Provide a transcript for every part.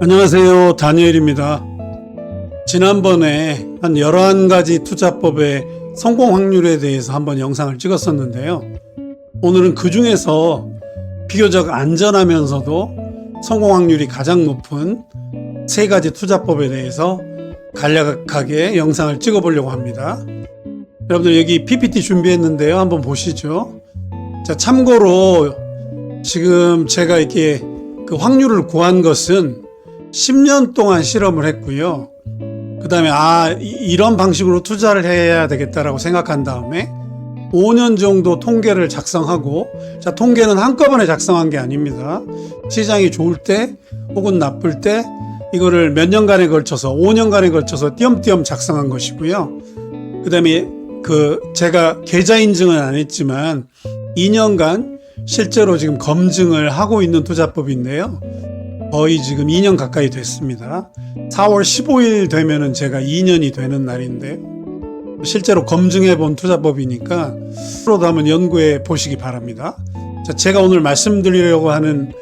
안녕하세요. 다니엘입니다. 지난번에 한 11가지 투자법의 성공 확률에 대해서 한번 영상을 찍었었는데요. 오늘은 그 중에서 비교적 안전하면서도 성공 확률이 가장 높은 3가지 투자법에 대해서 간략하게 영상을 찍어보려고 합니다. 여러분들 여기 PPT 준비했는데요. 한번 보시죠. 자, 참고로 지금 제가 이렇게 그 확률을 구한 것은 10년 동안 실험을 했고요. 그 다음에 이런 방식으로 투자를 해야 되겠다라고 생각한 다음에 5년 정도 통계를 작성하고, 자, 통계는 한꺼번에 작성한 게 아닙니다. 시장이 좋을 때 혹은 나쁠 때 이거를 몇 년간에 걸쳐서 5년간에 걸쳐서 띄엄띄엄 작성한 것이고요. 그 다음에 제가 계좌 인증은 안 했지만 2년간 실제로 지금 검증을 하고 있는 투자법인데요. 거의 지금 2년 가까이 됐습니다. 4월 15일 되면은 제가 2년이 되는 날인데, 실제로 검증해 본 투자법이니까 프로도 한번 연구해 보시기 바랍니다. 자, 제가 오늘 말씀드리려고 하는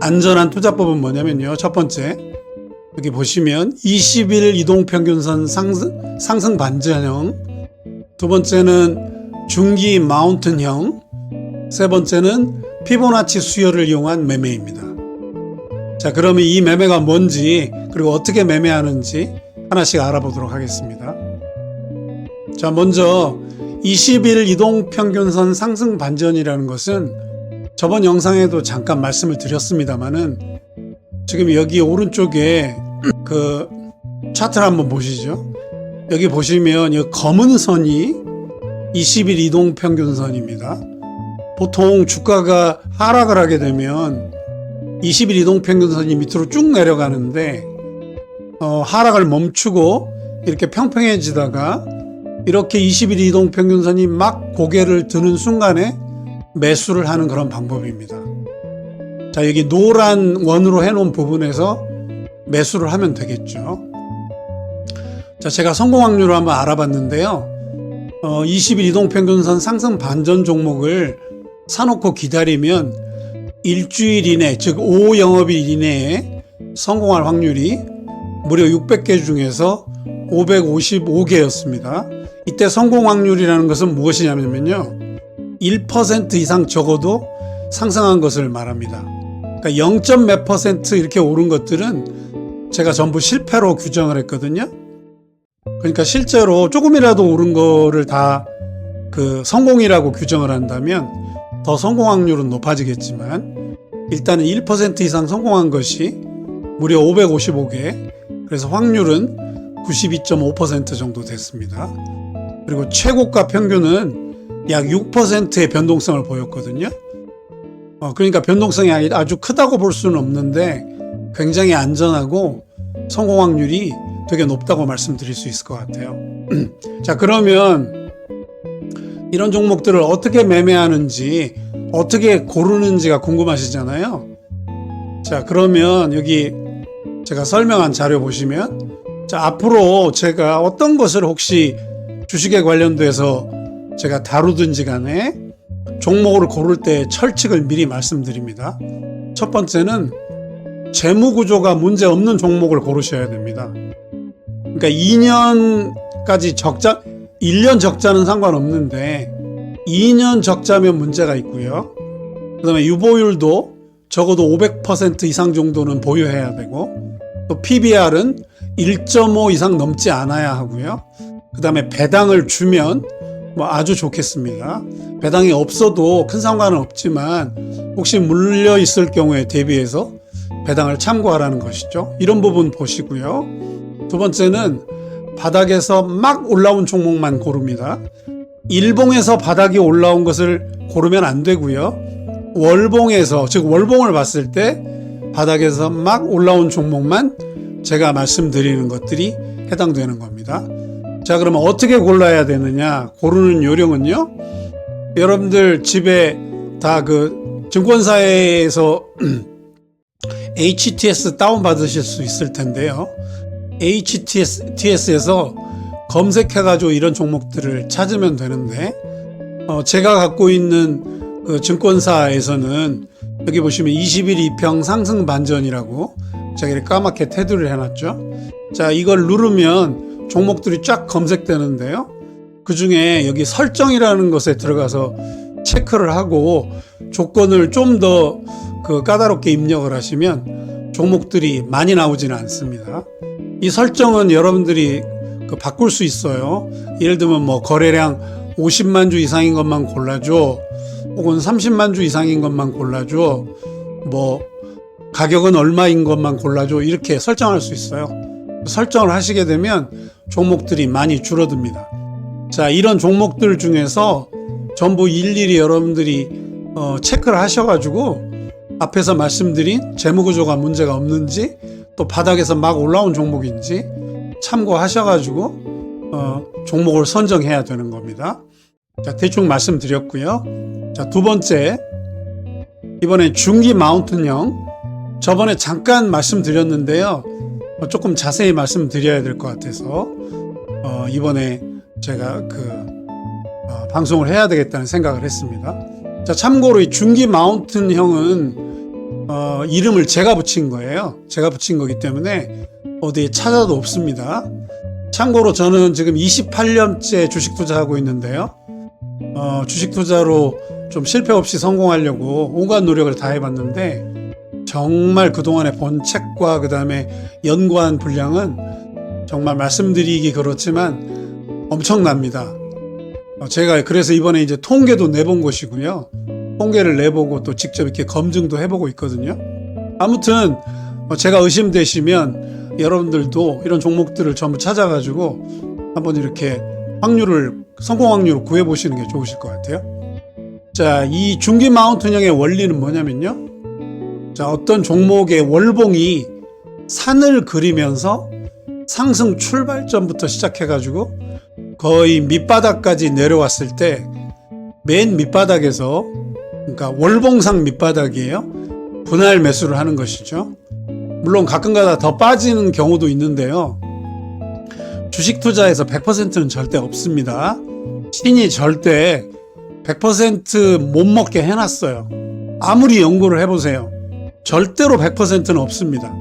안전한 투자법은 뭐냐면요. 첫 번째, 여기 보시면 20일 이동평균선 상승 반전형, 두 번째는 중기 마운튼형, 세 번째는 피보나치 수열을 이용한 매매입니다. 자, 그러면 이 매매가 뭔지, 그리고 어떻게 매매하는지 하나씩 알아보도록 하겠습니다. 자, 먼저 20일 이동평균선 상승 반전이라는 것은 저번 영상에도 잠깐 말씀을 드렸습니다만은, 지금 여기 오른쪽에 그 차트를 한번 보시죠. 여기 보시면 이 검은 선이 20일 이동평균선입니다. 보통 주가가 하락을 하게 되면 20일 이동평균선이 밑으로 쭉 내려가는데, 하락을 멈추고 이렇게 평평해지다가 이렇게 20일 이동평균선이 막 고개를 드는 순간에 매수를 하는 그런 방법입니다. 자, 여기 노란 원으로 해놓은 부분에서 매수를 하면 되겠죠. 자, 제가 성공 확률을 한번 알아봤는데요. 20일 이동평균선 상승 반전 종목을 사놓고 기다리면 일주일 이내, 즉 5영업일 이내에 성공할 확률이 무려 600개 중에서 555개였습니다. 이때 성공 확률이라는 것은 무엇이냐면요, 1% 이상 적어도 상승한 것을 말합니다. 그러니까 0. 몇 % 이렇게 오른 것들은 제가 전부 실패로 규정을 했거든요. 그러니까 실제로 조금이라도 오른 거를 다 성공이라고 규정을 한다면 더 성공 확률은 높아지겠지만, 일단은 1% 이상 성공한 것이 무려 555개, 그래서 확률은 92.5% 정도 됐습니다. 그리고 최고가 평균은 약 6%의 변동성을 보였거든요. 그러니까 변동성이 아주 크다고 볼 수는 없는데 굉장히 안전하고 성공 확률이 되게 높다고 말씀드릴 수 있을 것 같아요. 자, 그러면 이런 종목들을 어떻게 매매하는지, 어떻게 고르는지가 궁금하시잖아요. 자, 그러면 여기 제가 설명한 자료 보시면, 자, 앞으로 제가 어떤 것을 혹시 주식에 관련돼서 제가 다루든지 간에 종목을 고를 때 철칙을 미리 말씀드립니다. 첫 번째는 재무 구조가 문제 없는 종목을 고르셔야 됩니다. 그러니까 2년까지 1년 적자는 상관없는데 2년 적자면 문제가 있고요. 그 다음에 유보율도 적어도 500% 이상 정도는 보유해야 되고, 또 PBR은 1.5 이상 넘지 않아야 하고요. 그 다음에 배당을 주면 아주 좋겠습니다. 배당이 없어도 큰 상관은 없지만 혹시 물려 있을 경우에 대비해서 배당을 참고하라는 것이죠. 이런 부분 보시고요. 두 번째는 바닥에서 막 올라온 종목만 고릅니다. 일봉에서 바닥이 올라온 것을 고르면 안 되고요. 월봉에서, 즉 월봉을 봤을 때 바닥에서 막 올라온 종목만 제가 말씀드리는 것들이 해당되는 겁니다. 자, 그러면 어떻게 골라야 되느냐? 고르는 요령은요, 여러분들 집에 다 증권사에서 HTS 다운받으실 수 있을 텐데요. HTS에서 검색해가지고 이런 종목들을 찾으면 되는데, 제가 갖고 있는 증권사에서는 여기 보시면 20일 이평 상승 반전이라고 제가 이렇게 까맣게 테두리를 해놨죠. 자, 이걸 누르면 종목들이 쫙 검색되는데요. 그 중에 여기 설정이라는 것에 들어가서 체크를 하고 조건을 좀 더 까다롭게 입력을 하시면 종목들이 많이 나오지는 않습니다. 이 설정은 여러분들이 바꿀 수 있어요. 예를 들면 뭐 거래량 50만 주 이상인 것만 골라줘, 혹은 30만 주 이상인 것만 골라줘, 뭐 가격은 얼마인 것만 골라줘, 이렇게 설정할 수 있어요. 설정을 하시게 되면 종목들이 많이 줄어듭니다. 자, 이런 종목들 중에서 전부 일일이 여러분들이 체크를 하셔가지고 앞에서 말씀드린 재무구조가 문제가 없는지, 또 바닥에서 막 올라온 종목인지 참고하셔가지고 종목을 선정해야 되는 겁니다. 자, 대충 말씀드렸고요. 자, 두 번째, 이번에 중기 마운트형. 저번에 잠깐 말씀드렸는데요. 조금 자세히 말씀드려야 될 것 같아서 이번에 제가 방송을 해야 되겠다는 생각을 했습니다. 자, 참고로 이 중기 마운트형은 이름을 제가 붙인 거예요. 제가 붙인 거기 때문에 어디에 찾아도 없습니다. 참고로 저는 지금 28년째 주식 투자하고 있는데요. 주식 투자로 좀 실패 없이 성공하려고 온갖 노력을 다 해봤는데, 정말 그동안의 본 책과 그 다음에 연구한 분량은 정말 말씀드리기 그렇지만 엄청납니다. 제가 그래서 이번에 이제 통계도 내본 것이고요. 통계를 내보고 또 직접 이렇게 검증도 해보고 있거든요. 아무튼 제가 의심되시면 여러분들도 이런 종목들을 전부 찾아가지고 한번 이렇게 성공 확률을 구해보시는 게 좋으실 것 같아요. 자, 이 중기 마운트형의 원리는 뭐냐면요. 자, 어떤 종목의 월봉이 산을 그리면서 상승 출발점부터 시작해가지고 거의 밑바닥까지 내려왔을 때 맨 밑바닥에서, 그러니까 월봉상 밑바닥이에요. 분할 매수를 하는 것이죠. 물론 가끔가다 더 빠지는 경우도 있는데요. 주식 투자에서 100%는 절대 없습니다. 신이 절대 100% 못 먹게 해놨어요. 아무리 연구를 해보세요. 절대로 100%는 없습니다.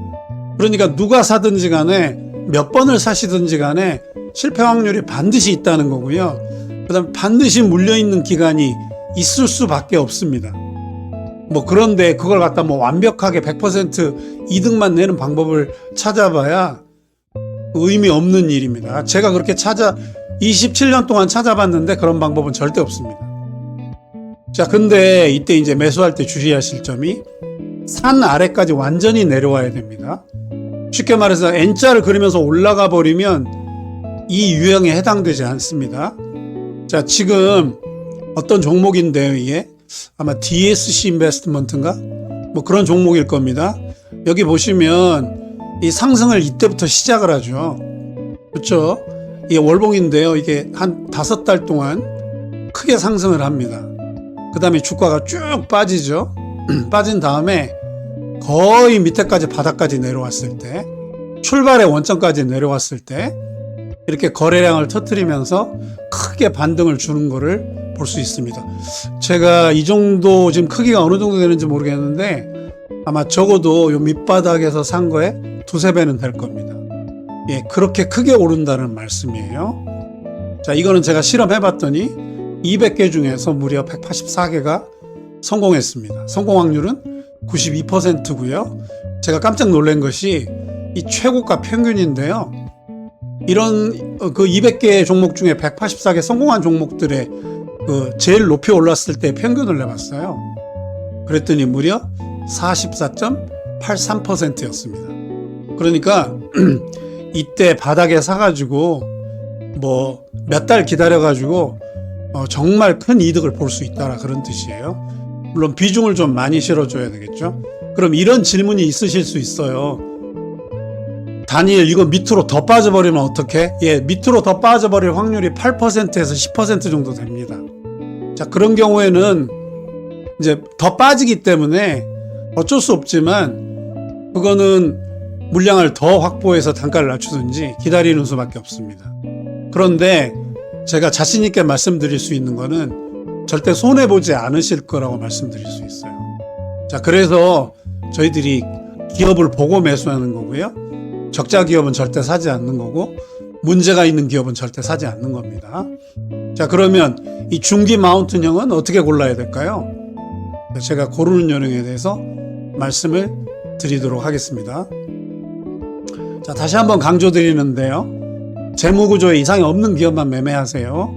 그러니까 누가 사든지 간에 몇 번을 사시든지 간에 실패 확률이 반드시 있다는 거고요. 그 다음 반드시 물려있는 기간이 있을 수밖에 없습니다. 그런데 그걸 갖다 완벽하게 100% 이득만 내는 방법을 찾아봐야 의미 없는 일입니다. 제가 그렇게 27년 동안 찾아봤는데 그런 방법은 절대 없습니다. 자, 근데 이때 이제 매수할 때 주의하실 점이 산 아래까지 완전히 내려와야 됩니다. 쉽게 말해서 N자를 그리면서 올라가 버리면 이 유형에 해당되지 않습니다. 자, 지금 어떤 종목인데요, 이게? 아마 DSC 인베스트먼트인가? 그런 종목일 겁니다. 여기 보시면 이 상승을 이때부터 시작을 하죠. 그렇죠? 이게 월봉인데요. 이게 한 5달 동안 크게 상승을 합니다. 그 다음에 주가가 쭉 빠지죠. 빠진 다음에 거의 밑에까지 바닥까지 내려왔을 때, 출발의 원점까지 내려왔을 때 이렇게 거래량을 터뜨리면서 크게 반등을 주는 거를 볼 수 있습니다. 제가 이 정도 지금 크기가 어느 정도 되는지 모르겠는데 아마 적어도 요 밑바닥에서 산 거에 2~3배는 될 겁니다. 예, 그렇게 크게 오른다는 말씀이에요. 자, 이거는 제가 실험해 봤더니 200개 중에서 무려 184개가 성공했습니다. 성공 확률은 92%고요. 제가 깜짝 놀란 것이 이 최고가 평균인데요. 이런 200개 종목 중에 184개 성공한 종목들의 제일 높이 올랐을 때 평균을 내봤어요. 그랬더니 무려 44.83%였습니다. 그러니까 이때 바닥에 사가지고 몇 달 기다려가지고 정말 큰 이득을 볼 수 있다라 그런 뜻이에요. 물론 비중을 좀 많이 실어줘야 되겠죠. 그럼 이런 질문이 있으실 수 있어요. 다니엘, 이거 밑으로 더 빠져버리면 어떡해? 예, 밑으로 더 빠져버릴 확률이 8%에서 10% 정도 됩니다. 자, 그런 경우에는 이제 더 빠지기 때문에 어쩔 수 없지만 그거는 물량을 더 확보해서 단가를 낮추든지 기다리는 수밖에 없습니다. 그런데 제가 자신 있게 말씀드릴 수 있는 거는 절대 손해보지 않으실 거라고 말씀드릴 수 있어요. 자, 그래서 저희들이 기업을 보고 매수하는 거고요. 적자 기업은 절대 사지 않는 거고 문제가 있는 기업은 절대 사지 않는 겁니다. 자, 그러면 이 중기 마운트형은 어떻게 골라야 될까요? 제가 고르는 요령에 대해서 말씀을 드리도록 하겠습니다. 자, 다시 한번 강조드리는데요. 재무구조에 이상이 없는 기업만 매매하세요.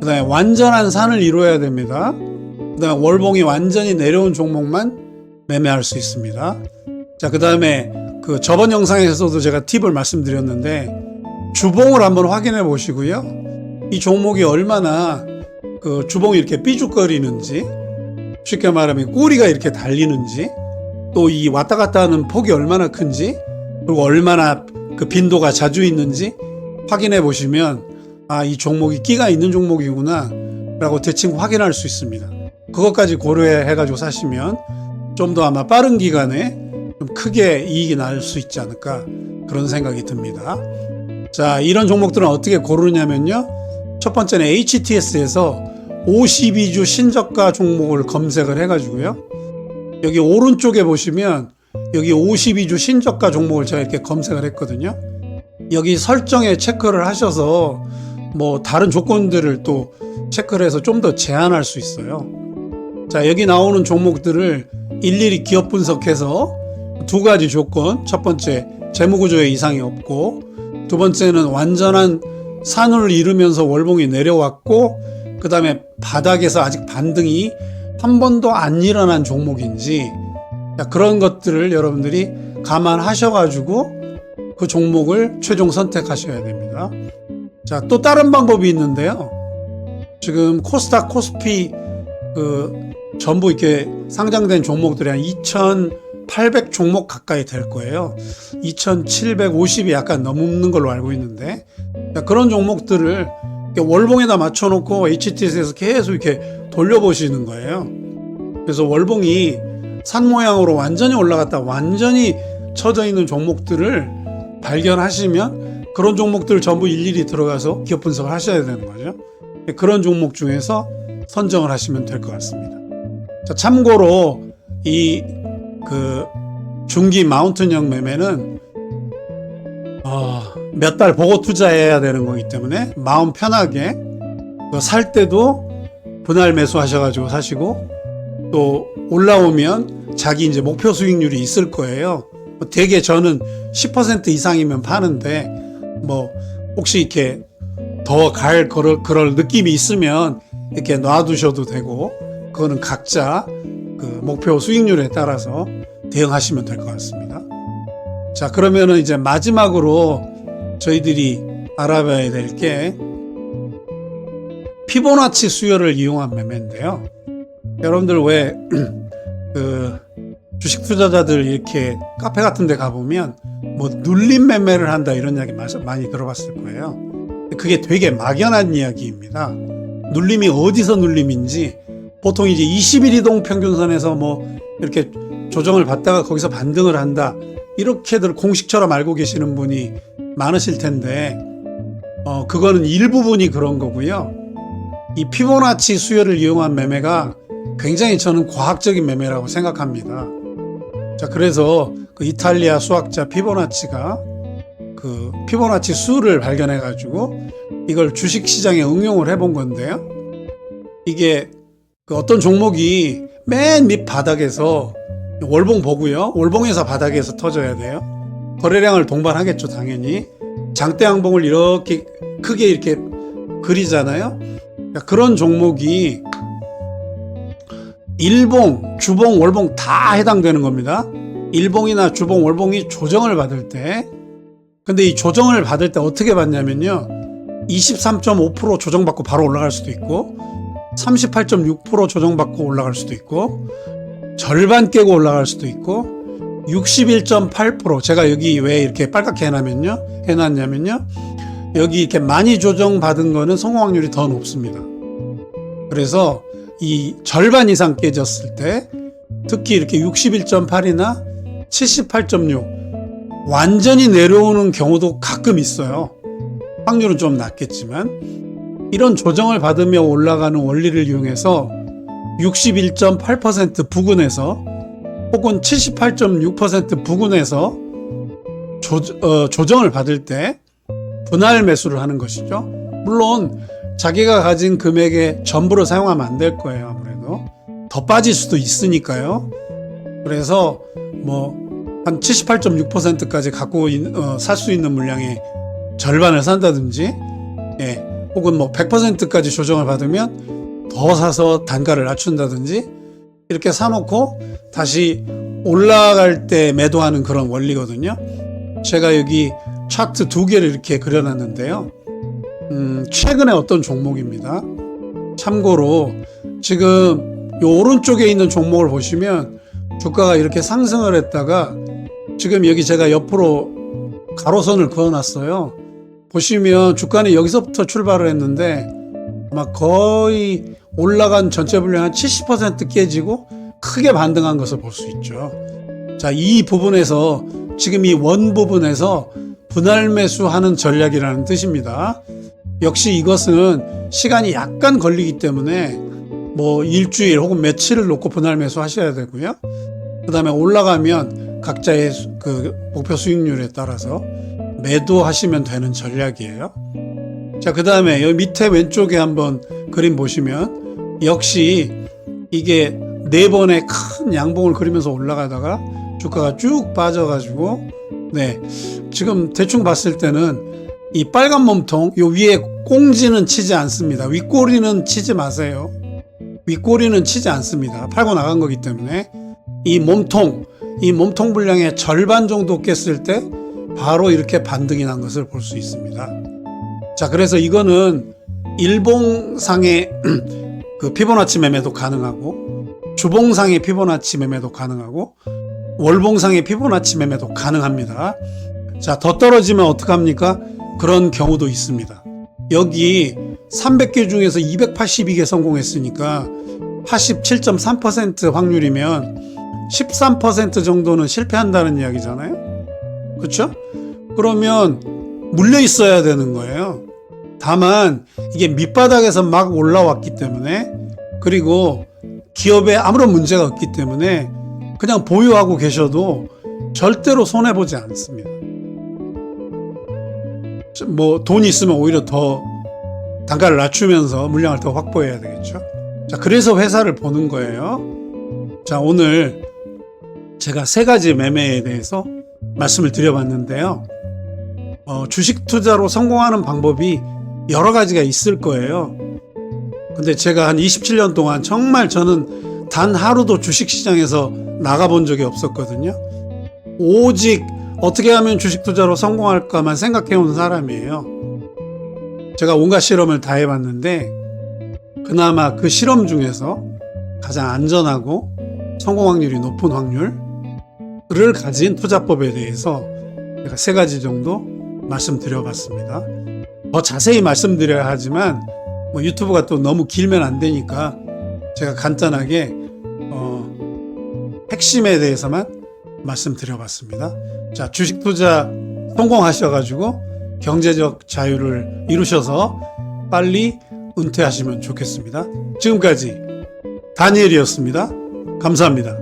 그 다음에 완전한 산을 이루어야 됩니다. 그 다음에 월봉이 완전히 내려온 종목만 매매할 수 있습니다. 자, 그 다음에 그 저번 영상에서도 제가 팁을 말씀드렸는데 주봉을 한번 확인해 보시고요. 이 종목이 얼마나 그 주봉이 이렇게 삐죽거리는지, 쉽게 말하면 꼬리가 이렇게 달리는지, 또 이 왔다 갔다 하는 폭이 얼마나 큰지, 그리고 얼마나 그 빈도가 자주 있는지 확인해 보시면 아, 이 종목이 끼가 있는 종목이구나 라고 대충 확인할 수 있습니다. 그것까지 고려해 가지고 사시면 좀 더 아마 빠른 기간에 좀 크게 이익이 날 수 있지 않을까 그런 생각이 듭니다. 자, 이런 종목들은 어떻게 고르냐면요. 첫 번째는 HTS에서 52주 신저가 종목을 검색을 해가지고요. 여기 오른쪽에 보시면 여기 52주 신저가 종목을 제가 이렇게 검색을 했거든요. 여기 설정에 체크를 하셔서 뭐 다른 조건들을 또 체크를 해서 좀 더 제한할 수 있어요. 자, 여기 나오는 종목들을 일일이 기업 분석해서 두 가지 조건, 첫 번째 재무구조에 이상이 없고, 두 번째는 완전한 산을 이루면서 월봉이 내려왔고, 그 다음에 바닥에서 아직 반등이 한 번도 안 일어난 종목인지, 그런 것들을 여러분들이 감안하셔가지고 그 종목을 최종 선택하셔야 됩니다. 자, 또 다른 방법이 있는데요. 지금 코스닥, 코스피 전부 이렇게 상장된 종목들이 한 2,800 종목 가까이 될 거예요. 2,750이 약간 넘는 걸로 알고 있는데, 그런 종목들을 월봉에다 맞춰놓고 HTS에서 계속 이렇게 돌려보시는 거예요. 그래서 월봉이 산 모양으로 완전히 올라갔다 완전히 처져 있는 종목들을 발견하시면 그런 종목들 전부 일일이 들어가서 기업 분석을 하셔야 되는 거죠. 그런 종목 중에서 선정을 하시면 될 것 같습니다. 자, 참고로 이 중기 마운트형 매매는 몇 달 보고 투자해야 되는 거기 때문에 마음 편하게 살 때도 분할 매수하셔가지고 사시고, 또 올라오면 자기 이제 목표 수익률이 있을 거예요. 대개 저는 10% 이상이면 파는데 뭐 혹시 이렇게 더 그럴 느낌이 있으면 이렇게 놔두셔도 되고, 그거는 각자 그 목표 수익률에 따라서 대응하시면 될 것 같습니다. 자, 그러면은 이제 마지막으로 저희들이 알아봐야 될 게 피보나치 수열을 이용한 매매인데요. 여러분들 왜 주식 투자자들 이렇게 카페 같은 데 가보면 뭐 눌림 매매를 한다 이런 이야기 많이 들어봤을 거예요. 그게 되게 막연한 이야기입니다. 눌림이 어디서 눌림인지, 보통 이제 20일 이동 평균선에서 뭐 이렇게 조정을 받다가 거기서 반등을 한다, 이렇게들 공식처럼 알고 계시는 분이 많으실 텐데, 그거는 일부분이 그런 거고요. 이 피보나치 수열을 이용한 매매가 굉장히 저는 과학적인 매매라고 생각합니다. 자, 그래서 그 이탈리아 수학자 피보나치가 그 피보나치 수를 발견해 가지고 이걸 주식 시장에 응용을 해본 건데요. 이게 그 어떤 종목이 맨 밑 바닥에서 월봉 보고요. 월봉에서 바닥에서 터져야 돼요. 거래량을 동반하겠죠, 당연히. 장대 양봉을 이렇게 크게 이렇게 그리잖아요. 그런 종목이 일봉, 주봉, 월봉 다 해당되는 겁니다. 일봉이나 주봉, 월봉이 조정을 받을 때, 근데 이 조정을 받을 때 어떻게 받냐면요, 23.5% 조정받고 바로 올라갈 수도 있고, 38.6% 조정받고 올라갈 수도 있고, 절반 깨고 올라갈 수도 있고, 61.8%, 제가 여기 왜 이렇게 빨갛게 해놨냐면요, 여기 이렇게 많이 조정받은 거는 성공 확률이 더 높습니다. 그래서 이 절반 이상 깨졌을 때, 특히 이렇게 61.8이나 78.6 완전히 내려오는 경우도 가끔 있어요. 확률은 좀 낮겠지만, 이런 조정을 받으며 올라가는 원리를 이용해서 61.8% 부근에서 혹은 78.6% 부근에서 조정을 받을 때 분할 매수를 하는 것이죠. 물론 자기가 가진 금액의 전부를 사용하면 안 될 거예요. 아무래도 더 빠질 수도 있으니까요. 그래서 뭐 한 78.6%까지 갖고 살 수 있는 물량의 절반을 산다든지, 예, 혹은 뭐 100%까지 조정을 받으면 더 사서 단가를 낮춘다든지 이렇게 사놓고 다시 올라갈 때 매도하는 그런 원리거든요. 제가 여기 차트 2개를 이렇게 그려놨는데요. 최근에 어떤 종목입니다. 참고로 지금 요 오른쪽에 있는 종목을 보시면 주가가 이렇게 상승을 했다가 지금 여기 제가 옆으로 가로선을 그어놨어요. 보시면 주가는 여기서부터 출발을 했는데 아마 거의 올라간 전체 분량 한 70% 깨지고 크게 반등한 것을 볼 수 있죠. 자, 이 부분에서 지금 이 원 부분에서 분할 매수하는 전략이라는 뜻입니다. 역시 이것은 시간이 약간 걸리기 때문에 뭐 일주일 혹은 며칠을 놓고 분할 매수 하셔야 되고요. 그 다음에 올라가면 각자의 그 목표 수익률에 따라서 매도하시면 되는 전략이에요. 자, 그 다음에 여기 밑에 왼쪽에 한번 그림 보시면 역시 이게 4번의 큰 양봉을 그리면서 올라가다가 주가가 쭉 빠져가지고, 네, 지금 대충 봤을 때는 이 빨간 몸통 요 위에 꽁지는 치지 않습니다. 윗꼬리는 치지 마세요. 윗꼬리는 치지 않습니다. 팔고 나간 거기 때문에 이 몸통 분량의 절반 정도 깼을 때 바로 이렇게 반등이 난 것을 볼 수 있습니다. 자, 그래서 이거는 일봉상의 그 피보나치 매매도 가능하고, 주봉상의 피보나치 매매도 가능하고, 월봉상의 피보나치 매매도 가능합니다. 자, 더 떨어지면 어떡합니까? 그런 경우도 있습니다. 여기 300개 중에서 282개 성공했으니까 87.3% 확률이면 13% 정도는 실패한다는 이야기잖아요. 그렇죠? 그러면 물려 있어야 되는 거예요. 다만 이게 밑바닥에서 막 올라왔기 때문에, 그리고 기업에 아무런 문제가 없기 때문에 그냥 보유하고 계셔도 절대로 손해보지 않습니다. 뭐 돈이 있으면 오히려 더 단가를 낮추면서 물량을 더 확보해야 되겠죠. 자, 그래서 회사를 보는 거예요. 자, 오늘 제가 3가지 매매에 대해서 말씀을 드려봤는데요. 주식 투자로 성공하는 방법이 여러 가지가 있을 거예요. 근데 제가 한 27년 동안 정말 저는 단 하루도 주식 시장에서 나가본 적이 없었거든요. 오직 어떻게 하면 주식 투자로 성공할까만 생각해 온 사람이에요. 제가 온갖 실험을 다 해봤는데 그나마 그 실험 중에서 가장 안전하고 성공 확률이 높은 확률을 가진 투자법에 대해서 제가 3가지 정도 말씀드려봤습니다. 더 자세히 말씀드려야 하지만 뭐 유튜브가 또 너무 길면 안 되니까 제가 간단하게 핵심에 대해서만 말씀드려봤습니다. 자, 주식 투자 성공하셔가지고 경제적 자유를 이루셔서 빨리 은퇴하시면 좋겠습니다. 지금까지 다니엘이었습니다. 감사합니다.